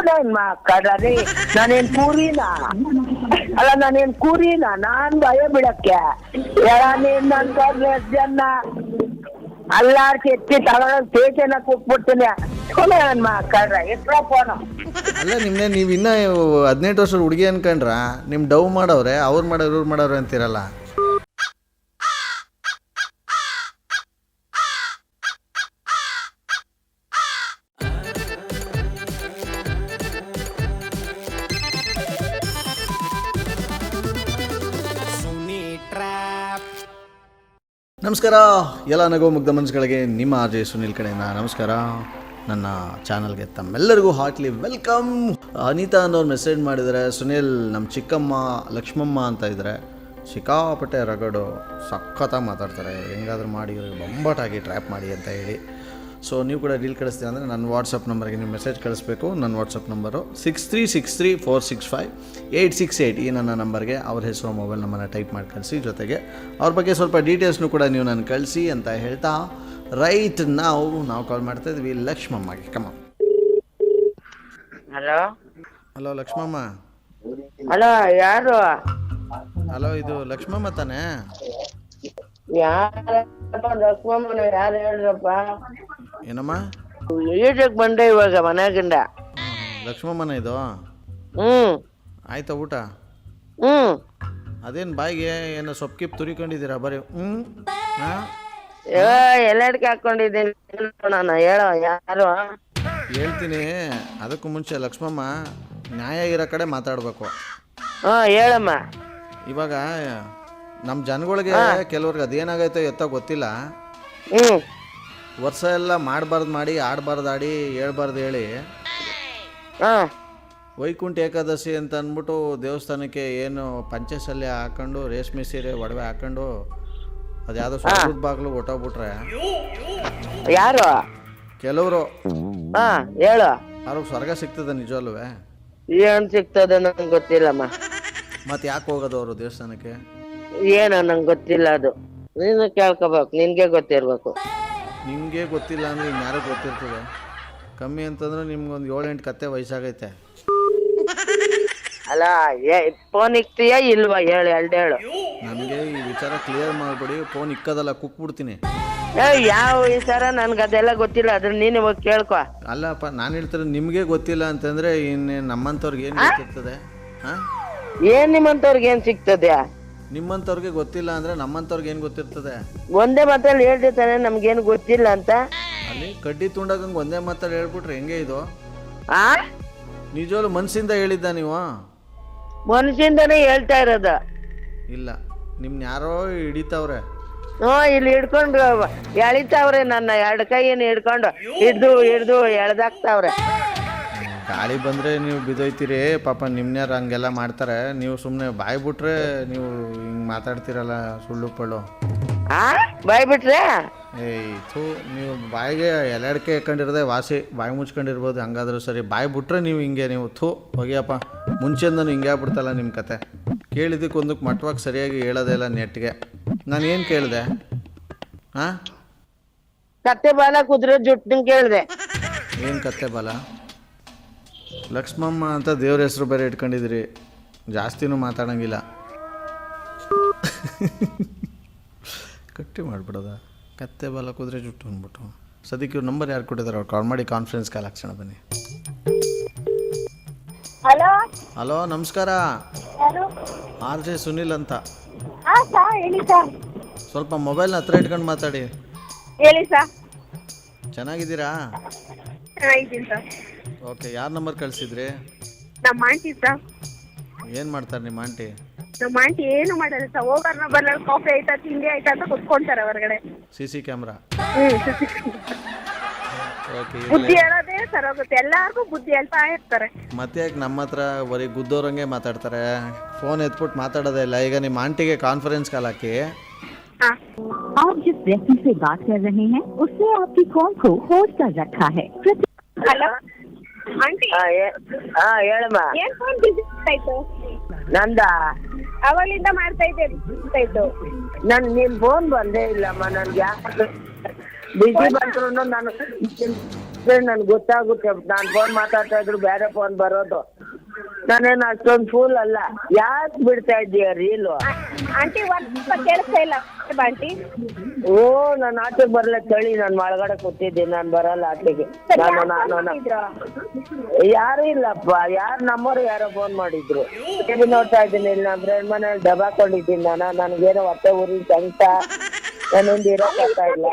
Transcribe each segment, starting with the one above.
ನನ್ ಮಕ್ಕಳ್ರಿ, ನಾನೇನ್ ಕೂರಿನ ಅಲ್ಲ, ನಾನೇನ್ ಕೂರಿನ? ನಾನ್ ಭಯ ಬಿಡಕ್ಕೆ ನೀನ್ ನನ್ ಕರ್ಲೆ ಜನ ಅಲ್ಲಾಡ್ಸಿ ಎತ್ತಿ ತಗೊಂಡ್ ಪೇಟೆನ ಕೂತ್ಬಿಡ್ತೀನಿ. ನನ್ ಮಕ್ಕಳ್ರ ಎತ್ರ ಫೋನು. ಅಲ್ಲ ನಿಮ್ನೆ ನೀವು ಇನ್ನೂ 18 ವರ್ಷದ ಹುಡುಗಿ ಅನ್ಕೊಂಡ್ರ? ನಿಮ್ಮ ಡವ್ ಮಾಡವ್ರೆ, ಅವ್ರು ಮಾಡೋರು ಇವ್ರು ಮಾಡೋರು ಅಂತೀರಲ್ಲ. ನಮಸ್ಕಾರ ಎಲ್ಲ ನಗೋ ಮುಗ್ಧ ಮನಸ್ಸುಗಳಿಗೆ, ನಿಮ್ಮ ಆರ್ ಜೆ ಸುನಿಲ್ ಕಡೆಯಿಂದ ನಮಸ್ಕಾರ. ನನ್ನ ಚಾನಲ್ಗೆ ತಮ್ಮೆಲ್ಲರಿಗೂ ಹಾರ್ಟ್ಲಿ ವೆಲ್ಕಮ್. ಅನಿತಾ ಅನ್ನೋರು ಮೆಸೇಜ್ ಮಾಡಿದರೆ, ಸುನಿಲ್ ನಮ್ಮ ಚಿಕ್ಕಮ್ಮ ಲಕ್ಷ್ಮಮ್ಮ ಅಂತ ಇದ್ದಾರೆ, ಸಿಕ್ಕಾಪಟ್ಟೆ ರಗಡು, ಸಖತ್ತಾಗಿ ಮಾತಾಡ್ತಾರೆ, ಹೆಂಗಾದ್ರೂ ಮಾಡಿ ಬೊಂಬಾಟಾಗಿ ಟ್ರ್ಯಾಪ್ ಮಾಡಿ ಅಂತ ಹೇಳಿ. ಸೊ ನೀವು ಕೂಡ ಡೀಲ್ ಕಳಿಸ್ತೀವಿ ಅಂದರೆ ನನ್ನ ವಾಟ್ಸಪ್ ನಂಬರ್ಗೆ ನೀವು ಮೆಸೇಜ್ ಕಳಿಸ್ಬೇಕು. ನನ್ನ ವಾಟ್ಸಪ್ ನಂಬರು 6363465868. ಈ ನನ್ನ ನಂಬರ್ಗೆ ಅವ್ರ ಹೆಸರು ಮೊಬೈಲ್ ನಂಬರ್ನ ಟೈಪ್ ಮಾಡಿ ಕಳಿಸಿ. ಜೊತೆಗೆ ಅವ್ರ ಬಗ್ಗೆ ಸ್ವಲ್ಪ ಡೀಟೇಲ್ಸ್ನು ಕೂಡ ನೀವು ನಾನು ಕಳಿಸಿ ಅಂತ ಹೇಳ್ತಾ, ರೈಟ್ ನಾವು ಕಾಲ್ ಮಾಡ್ತಾ ಇದ್ವಿ ಲಕ್ಷ್ಮಮ್ಮಗೆ. ಕಮ. Hello hello Lakshmamma. ಹಲೋ, ಯಾರು? ಹಲೋ, ಇದು ಲಕ್ಷ್ಮಮ್ಮ ತಾನೇ? ಲಕ್ಷ್ಮಮ್ಮನ ಯಾರು ಹೇಳ್ರಪ್ಪ? ಏನಮ್ಮ? ಈಟಕ್ ಬಂದೆ ಇವಾಗ ಮನೆಯಾಗಿಂದ. ಲಕ್ಷ್ಮಮ್ಮನ ಇದು? ಆಯ್ತಾ ಊಟ? ಅದೇನು ಬಾಯಿಗೆ ಏನೋ ಸೊಪ್ಪಿಗೆ ತುರಿಕೊಂಡಿದ್ದೀರಾ ಬರೀ? ಎಲ್ಲಡ್ಕೆ ಹಾಕೊಂಡಿದ್ದೀನಿ ನಾನು. ಹೇಳೋ, ಯಾರು? ಹೇಳ್ತೀನಿ. ಅದಕ್ಕೂ ಮುಂಚೆ ಲಕ್ಷ್ಮಮ್ಮ, ನ್ಯಾಯ ಇರೋ ಕಡೆ ಮಾತಾಡಬೇಕು. ಹೇಳಮ್ಮ. ಇವಾಗ ನಮ್ಮ ಜನಗಳಿಗೆ ಕೆಲವ್ರಿಗೆ ಅದೇನಾಗೈತೋ ಎತ್ತೋ ಗೊತ್ತಿಲ್ಲ. ವರ್ಷ ಎಲ್ಲ ಮಾಡಬಾರ್ದು ಮಾಡಿ, ಆಡಬಾರ್ದು ಆಡಿ, ಹೇಳ್ಬಾರ್ದು ಹೇಳಿ, ವೈಕುಂಠ ಏಕಾದಶಿ ಅಂತ ಅಂದ್ಬಿಟ್ಟು ದೇವಸ್ಥಾನಕ್ಕೆ ಏನು ಪಂಚಶಲ್ಯ ಹಾಕೊಂಡು, ರೇಷ್ಮೆ ಸೀರೆ ಒಡವೆ ಹಾಕೊಂಡು, ಅದ್ಯಾವುದೋ ಸ್ವರ್ಗದ ಬಾಗಿಲು ಹೊಟ್ಟೋಗ್ಬಿಟ್ರೆ ಯಾರು? ಕೆಲವರು ಹೇಳು. ಅವ್ರಿಗೆ ಸ್ವರ್ಗ ಸಿಗ್ತದೆ ನಿಜವಲ್ವ? ಏನ್ ಸಿಗ್ತದೆ ನಂಗೆ ಗೊತ್ತಿಲ್ಲಮ್ಮ. ಮತ್ತೆ ಯಾಕೆ ಹೋಗೋದು ಅವರು ದೇವಸ್ಥಾನಕ್ಕೆ? ಏನೋ ನಂಗೆ ಗೊತ್ತಿಲ್ಲ, ಅದು ನೀನು ಕೇಳ್ಕೋಬೇಕು, ನಿನ್ಗೆ ಗೊತ್ತಿರ್ಬೇಕು. ನಿಮಗೆ ಗೊತ್ತಿಲ್ಲ ಅಂದರೆ ಇನ್ಯಾರು ಗೊತ್ತಿರ್ತದೆ? ಕಮ್ಮಿ ಅಂತಂದ್ರೆ ನಿಮ್ಗೊಂದು 7-8 ಕತ್ತೆ ವಯಸ್ಸಾಗೈತೆ. ಅಲ್ಲ, ಫೋನ್ ಇಕ್ತೀಯ ಇಲ್ವಾ? ಹೇಳು, ಹೇಳು. ನನಗೆ ಈ ವಿಚಾರ ಕ್ಲಿಯರ್ ಮಾಡಿಬಿಡಿ. ಫೋನ್ ಇಕ್ಕದಲ್ಲ, ಕುಕ್ಬಿಡ್ತೀನಿ. ಯಾವ ವಿಚಾರ? ನನ್ಗೆ ಅದೆಲ್ಲ ಗೊತ್ತಿಲ್ಲ, ಅದ್ರ ನೀನು ಹೋಗಿ ಕೇಳ್ಕೊ. ಅಲ್ಲಪ್ಪ, ನಾನು ಹೇಳ್ತಾರೆ ನಿಮಗೆ ಗೊತ್ತಿಲ್ಲ ಅಂತಂದರೆ ಇನ್ನು ನಮ್ಮಂಥವ್ರಿಗೆ ಏನು ಗೊತ್ತಿರ್ತದೆ? ಹಾಂ, ಏನ್ ನಿಮ್ಮಂತವ್ರಿಗೆ ಏನ್ ಸಿಗ್ತದೆ? ನಿಮ್ಮಂಥವ್ರಿಗೆ ಗೊತ್ತಿಲ್ಲ ಅಂದರೆ ನಮ್ಮಂಥವ್ರಿಗೆ ಏನು ಗೊತ್ತಿರ್ತದೆ? ಒಂದೇ ಮಾತಲ್ಲಿ ಹೇಳ್ತಿರ್ತಾನೆ ನಮ್ಗೇನು ಗೊತ್ತಿಲ್ಲ ಅಂತ. ಅಲ್ಲಿ ಕಡ್ಡಿ ತುಂಡಾಗಂಗೆ ಒಂದೇ ಮಾತಲ್ಲಿ ಹೇಳ್ಬಿಟ್ರೆ ಹೆಂಗೆ ಇದು? ಆ ನಿಜವಲ್ಲೂ ಮನಸ್ಸಿಂದ ಹೇಳಿದ್ದ ನೀವು? ಮನುಷ್ಯಂದನೇ ಹೇಳ್ತಾ ಇರೋದು. ಇಲ್ಲ, ನಿಮ್ನ ಯಾರೋ ಹಿಡಿತಾವ್ರೆ. ಇಲ್ಲಿ ಹಿಡ್ಕೊಂಡು ಎಳಿತಾವ್ರೆ, ನನ್ನ 2 ಕೈಯನ್ನು ಹಿಡ್ಕೊಂಡು ಹಿಡ್ದು ಎಳ್ದಾಕ್ತಾವ್ರೆ. ಗಾಳಿ ಬಂದರೆ ನೀವು ಬಿದ್ದೋಯ್ತೀರಿ ಪಾಪ. ನಿಮ್ನ್ಯಾರು ಹಂಗೆಲ್ಲ ಮಾಡ್ತಾರೆ. ನೀವು ಸುಮ್ಮನೆ ಬಾಯಿ ಬಿಟ್ರೆ ನೀವು ಹಿಂಗೆ ಮಾತಾಡ್ತೀರಲ್ಲ, ಸುಳ್ಳು ಪಳ್ಳು. ಬಾಯ್ ಬಿಟ್ರೆ ನೀವು ಬಾಯಿಗೆ ಎಲೆಡ್ಕೆ ಹಾಕೊಂಡಿರೋದೆ ವಾಸಿ, ಬಾಯಿ ಮುಚ್ಕೊಂಡಿರ್ಬೋದು. ಹಂಗಾದ್ರೂ ಸರಿ, ಬಾಯಿ ಬಿಟ್ರೆ ನೀವು ಹಿಂಗೆ ನೀವು ಹೋಗಿಯಪ್ಪ. ಮುಂಚೆಯಿಂದನೂ ಹಿಂಗೆ ಆಗ್ಬಿಡ್ತಲ್ಲ ನಿಮ್ಮ ಕತೆ. ಕೇಳಿದ್ದಕ್ಕೊಂದಕ್ಕೆ ಮಟ್ಟವಾಗಿ ಸರಿಯಾಗಿ ಹೇಳೋದೇ ಇಲ್ಲ ನೆಟ್ಗೆ. ನಾನು ಏನು ಕೇಳಿದೆ? ಕತ್ತೆ ಬಾಲ ಕುದುರೆ ಜುಟ್ಟು ಕೇಳಿದೆ. ಏನು ಕತ್ತೆ ಬಾಲ? ಲಕ್ಷ್ಮಮ್ಮ ಅಂತ ದೇವ್ರ ಹೆಸರು ಬೇರೆ ಇಟ್ಕೊಂಡಿದ್ದೀರಿ, ಜಾಸ್ತಿನೂ ಮಾತಾಡೋಂಗಿಲ್ಲ. ಕಟ್ಟಿ ಮಾಡಿಬಿಡೋದ? ಕತ್ತೆ ಬಾಲ ಕುದುರೆ ಜುಟ್ಟು ಅಂದ್ಬಿಟ್ಟು. ಸದ್ಯಕ್ಕೆ ಇವ್ರ ನಂಬರ್ ಯಾರು ಕೊಟ್ಟಿದ್ದಾರೆ, ಅವ್ರು ಕಾಲ್ ಮಾಡಿ ಕಾನ್ಫರೆನ್ಸ್ ಕಾಲ್ ಹಾಕ್ಸೋಣ ಬನ್ನಿ. ಹಲೋ ಹಲೋ, ನಮಸ್ಕಾರ. ಆರ್ ಜೆ ಸುನಿಲ್ ಅಂತ. ಹೇಳಿ ಸರ್. ಸ್ವಲ್ಪ ಮೊಬೈಲ್ನ ಹತ್ರ ಇಟ್ಕೊಂಡು ಮಾತಾಡಿ. ಹೇಳಿ ಸರ್. ಚೆನ್ನಾಗಿದ್ದೀರಾ? ಚೆನ್ನಾಗಿದ್ದೀನಿ ಸರ್. ಓಕೆ, ಯಾರು ನಂಬರ್ ಕಳಿಸಿದ್ರಿ? ನಮ್ಮ ಆಂಟಿ ಸರ್. ಏನು ಮಾಡ್ತಾರೆ ನಿಮ್ಮ ಆಂಟಿ? ನಮ್ಮ ಆಂಟಿ ಏನು ಮಾಡಲ್ಲ ಸರ್. ಹೋಗೋರ್ನ ಬರೋರು ಕಾಫಿ ಆಯ್ತಾ ತಿಂಡಿ ಆಯ್ತಾ ಅಂತ ಕುತ್ಕೊಂತಾರೆ ಹೊರಗಡೆ. CC camera? ಓಕೆ. ಬುದ್ಧಿ ಹೇಳೋದೇ ಸರ್ ಹೋಗುತ್ತೆ, ಎಲ್ಲಾರ್ಗು ಬುದ್ಧಿ ಹೇಳ್ತಾ ಇರ್ತಾರೆ. ಮತ್ತೆ ಯಾಕೆ ನಮ್ಮ ಹತ್ರ ಬರೀ ಗುದ್ದೋರಂಗೆ ಮಾತಾಡ್ತಾರೆ? ಫೋನ್ ಎತ್ಬಿಟ್ಟು ಮಾತಾಡೋದೇ ಇಲ್ಲ. ಈಗ ನಿಮ್ಮ ಆಂಟಿಗೆ ಕಾನ್ಫರೆನ್ಸ್ ಕಾಲ್ ಹಾಕಿ. आप जिस व्यक्ति से बात कर रहे हैं उसने आपकी कॉल को होल्ड कर रखा है. Hello aunty. ಹೇಳಮ್ಮ. ಏನ್ ಫೋನ್ ಬಿಸಿ ಆಯ್ತು? ನಂದ ಅವಾಗಲಿಂದ ಮಾಡ್ತಾ ಇದ್ದೆ. ನಿನ್ ಫೋನ್ ಬಂದೇ ಇಲ್ಲಮ್ಮ. ನನ್ಗೆ ಯಾಕೆ ಬಿಸಿ ಬಂದ್ರು ನಾನು ಮಾತಾಡಿದ್ರೆ ನನ್ಗೆ ಗೊತ್ತಾಗುತ್ತೆ. ನಾನು ಫೋನ್ ಮಾತಾಡ್ತಾ ಇದ್ರು ಬೇರೆ ಫೋನ್ ಬರೋದು. ನಾನೇನು ಅಷ್ಟೊಂದು ಫೂಲ್ ಅಲ್ಲ. ಯಾಕೆ ಬಿಡ್ತಾ ಇದ್ದೀಯ ರೀಲು? ಆಂಟಿ ಒಂದು ಕೇಳಿಸ್ತಾ ಇಲ್ಲ ಆಂಟಿ. ಓ ನಾನು ಆಚೆಗೆ ಬರಲ್ಲ ಚಳಿ, ನಾನು ಒಳಗಡೆ ಕೂತಿದ್ದೀನಿ, ನಾನು ಬರಲ್ಲ ಆಚೆಗೆ. ನಾನು ಯಾರು ಇಲ್ಲಪ್ಪ, ಯಾರು ನಮ್ಮವ್ರು ಯಾರೋ ಫೋನ್ ಮಾಡಿದ್ರು. ಟಿವಿ ನೋಡ್ತಾ ಇದ್ದೀನಿ, ಇಲ್ಲಿ ನಮ್ಮ ಫ್ರೆಂಡ್ ಮನೇಲಿ ದಬಾಕೊಂಡಿದ್ದೀನಿ ನಾನು. ನನಗೇನೋ ಹೊಟ್ಟೆ ಉರಿ ಸಂಕಟ, ನಾನೊಂದು ಇರೋಕ್ಕಾಗ್ತಾ ಇಲ್ಲ.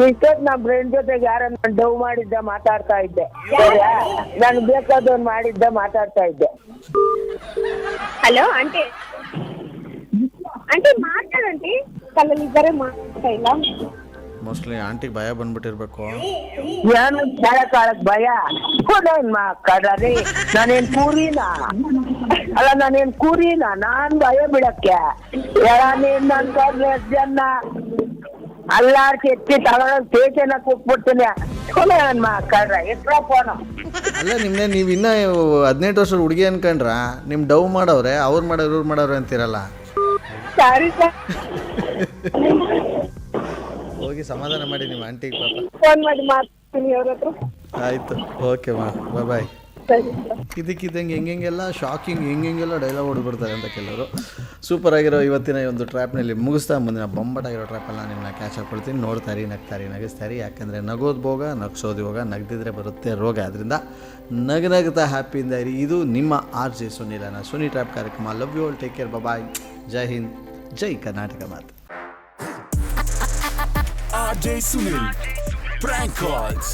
ಇಷ್ಟೊತ್ತು ನಮ್ಮ ಫ್ರೆಂಡ್ ಜೊತೆಗೆ ಯಾರ ನಾನು ಡವ್ ಮಾಡಿದ್ದೆ ಮಾತಾಡ್ತಾ ಇದ್ದೆ. ಸರಿಯಾ? ನನ್ಗೆ ಬೇಕಾದವ್ನು ಮಾಡಿದ್ದೆ ಮಾತಾಡ್ತಾ ಇದ್ದೆ. ಹಲೋ ಆಂಟಿ, ಆಂಟಿ ಮಾತಾಡಂಟಿ ಕಲ್ಲಲ್ಲಿ ಇದ್ದಾರೆ ಮಾತಾಡ್ತಾ ಇಲ್ಲ. ಮೋಸ್ಟ್ಲಿ ಆಂಟಿಗೆ ಭಯ ಬಂದ್ಬಿಟ್ಟಿರ್ಬೇಕು. ಏನು ಕಾಳಕ್ ಭಯ? ಮಾತಾಡ್ರಿ. ನಾನೇನ್ ಕೂರಿನಾ? ಅಲ್ಲ ನಾನೇನ್ ಕೂರಿನಾ? ನಾನ್ ಭಯ ಬಿಡಕ್ಕೆ ನೀನ್ ನನ್ ಕರ್ಲೆ ಜನ ಅಲ್ಲಾಡ್ಸಿ ಎತ್ತಿ ತಗೊಂಡ್ ಸ್ಟೇಷನ್ ಕೂತ್ಬಿಡ್ತೀನಿ. ಮಾತಾಡ್ರ ಎಷ್ಟೋ ಫೋನು. ಅಲ್ಲ ನಿಮ್ಮನೆ ನೀವು ಇನ್ನೂ 18 ವರ್ಷದ ಹುಡುಗಿ ಅನ್ಕೊಂಡ್ರ ನಿಮ್ಮ ಡವ್ ಮಾಡವ್ರೆ, ಅವ್ರು ಮಾಡೋರು ಇವ್ರು ಮಾಡೋರು ಅಂತಿರಲ್ಲ. ಸಾರಿ ಸರ್, ಹೋಗಿ ಸಮಾಧಾನ ಮಾಡಿ ನಿಮ್ಮ ಆಂಟಿಗೆ ಪಾಪ. ಫೋನ್ ಮಾಡಿ ಮಾತಾಡ್ತೀನಿ ಅವ್ರ ಹತ್ರ. ಆಯಿತು, ಓಕೆ ಮಾ, ಬಾಯ್. ಸರಿ ಸರ್. ಇದಕ್ಕಿದ್ದಂಗೆ ಹೆಂಗೆಲ್ಲ ಶಾಕಿಂಗ್ ಹೆಂಗೆಲ್ಲ ಡೈಲಾಗ್ ಹೊಡ್ಬಿಡ್ತಾರೆ ಅಂತ ಕೆಲವರು. ಸೂಪರ್ ಆಗಿರೋ ಇವತ್ತಿನ ಈ ಒಂದು ಟ್ರ್ಯಾಪ್ನಲ್ಲಿ ಮುಗಿಸ್ತಾ ಮುಂದಿನ ಬೊಂಬಟಾಗಿರೋ ಟ್ರ್ಯಾಪೆಲ್ಲ ನಿಮ್ಮನ್ನ ಕ್ಯಾಚ್ ಹಾಕ್ಕೊಳ್ತೀನಿ. ನೋಡ್ತಾರಿ, ನಗ್ತಾರಿ, ನಗಿಸ್ತಾರಿ. ಯಾಕಂದರೆ ನಗೋದು ಭೋಗ, ನಗ್ಸೋದು ಯೋಗ, ನಗ್ದಿದ್ರೆ ಬರುತ್ತೆ ರೋಗ. ಅದರಿಂದ ನಗ್ತಾ ಹ್ಯಾಪಿಯಿಂದ ಇರಿ. ಇದು ನಿಮ್ಮ RJ ಸುನಿಲನ ಸುನಿ ಟ್ರ್ಯಾಪ್ ಕಾರ್ಯಕ್ರಮ. Love you all, take care, bye. ಜೈ ಹಿಂದ್, ಜೈ ಕರ್ನಾಟಕ ಮಾತು. RJ Sunil Prank Calls.